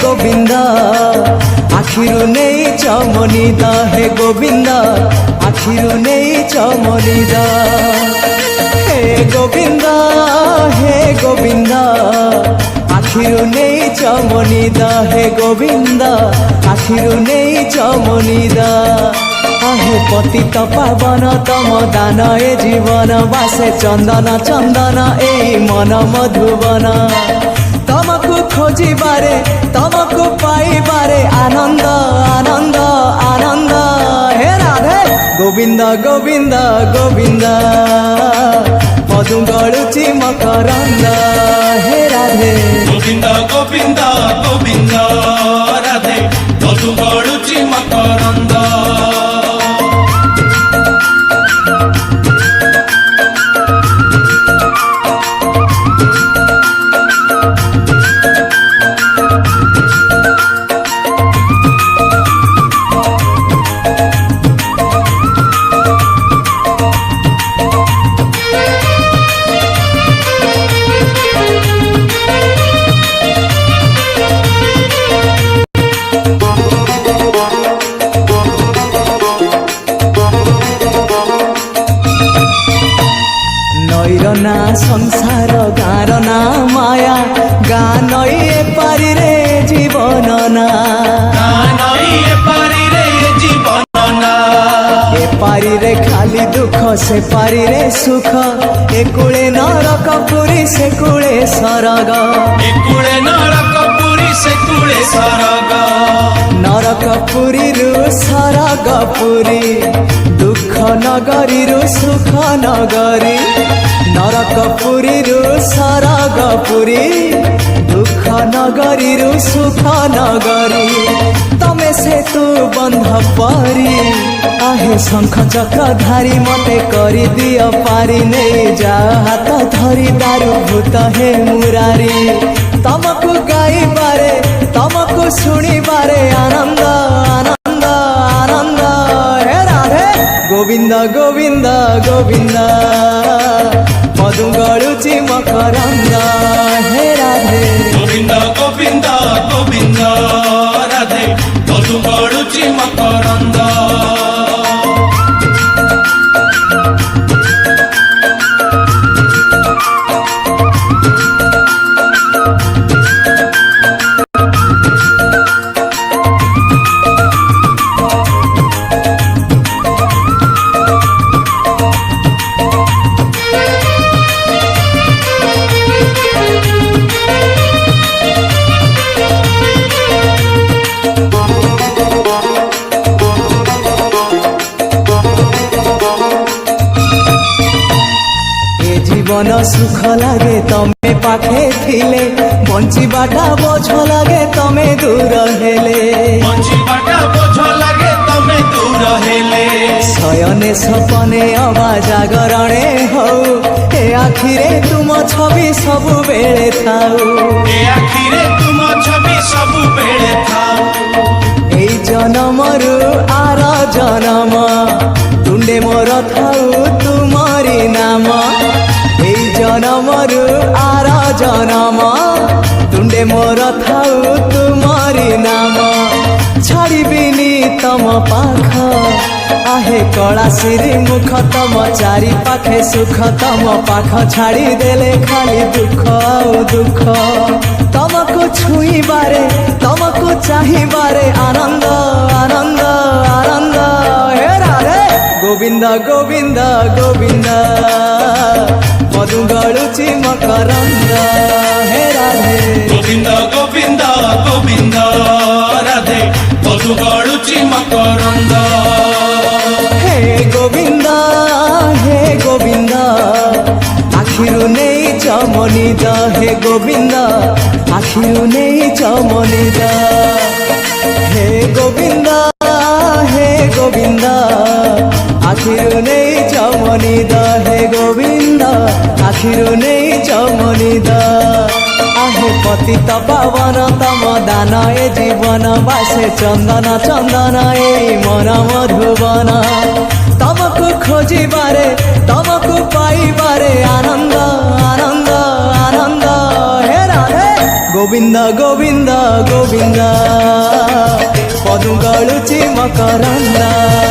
गोविंदा आखिरु नहीं चमनिदा हे गोविंदा आखिरु नहीं चमनिदा हे गोविंदा आखिरु नहीं चमनिदा हे गोविंदा आखिरु नहीं चमनिदा आहे पतित पावन तम दान ए जीवन बासे चंदन चंदन ए मन मधुवन तमको खोजिबारे तमको पाइबारे आनंद आनंद आनंद हे राधे गोविंद गोविंद गोविंद मधु गलुची मकरंद हे राधे गोविंद गोविंद गोविंद राधे मधु गलुची मकरंद नईरना संसार गार ना माया गा नई पारी रे जीवन ना ए पारी रे खाली दुख से पारी रे सुख ए कूले नरकपुरी से कूले सरग नरकपुरी रु सरगपुरी दुख नगरी रु सुख नगरी नरकपुरी रु सरगपुरी दुख नगरी रु सुख नगरी तमे से तू बंध परी आहे शंख चक्र धारी मते करी दियो पारी नहीं जा हाथ धरी दारू भूत हे मुरारी तमको गाई बारे तमको सुनी बारे आनंद आनंद आनंद हे राधे गोविंद गोविंद गोविंद मधु गलुची मकरंद हे राधे गोविंद गोविंद गोविंद राधे मधु गलुची मकरंद जीवन सुख लागे तमे पाखे थिले बंचीबाटा बोझ लागे तमे दूर हेले शयने सपने अबा जागरणे हौ ए आखिरे तुम छवि सबु बेले थाउ ए जनमरु आर जनम तुंडे मोर थाउ तुमरी नाम जनमरु आर जनम तुंडे मोर थाउ तुमरी नाम छाड़बिनी तम पाख आहे कला सिरी मुख तम चारि पाखे सुख तम पाख छाड़ी देले खाली दुख आउ दुख तमको छुई बारे तमको चाही बारे आनंद आनंद आनंद हे राधे गोविंद गोविंद गोविंद मधु गलुची मकरंद हे राधे गोविंद गोविंद गोविंद राधे मधु गलुची मकरंद हे गोविंद आखिरु नहीं चमनिदा हे गोविंद आखिरु नहीं चमनिदा ଗୋବିନ୍ଦ ହେ ଗୋବିନ୍ଦ ଆଖିରୁ ନେଇ ଚମନିଦ ହେ ଗୋବିନ୍ଦ ଆଖିରୁ ନେଇ ଚମନିଦ আহে পতিত পাবন তম দান এ জীবন বাসে চন্দন চন্দন এই মন মধুবন তমকু খোঁজিবারে তমকু পাইবারে আনন্দ আনন্দ আনন্দ হে রাধে গোবিন্দ গোবিন্দ গোবিন্দ পদু গଳୁଛି ମକରନ୍ଦ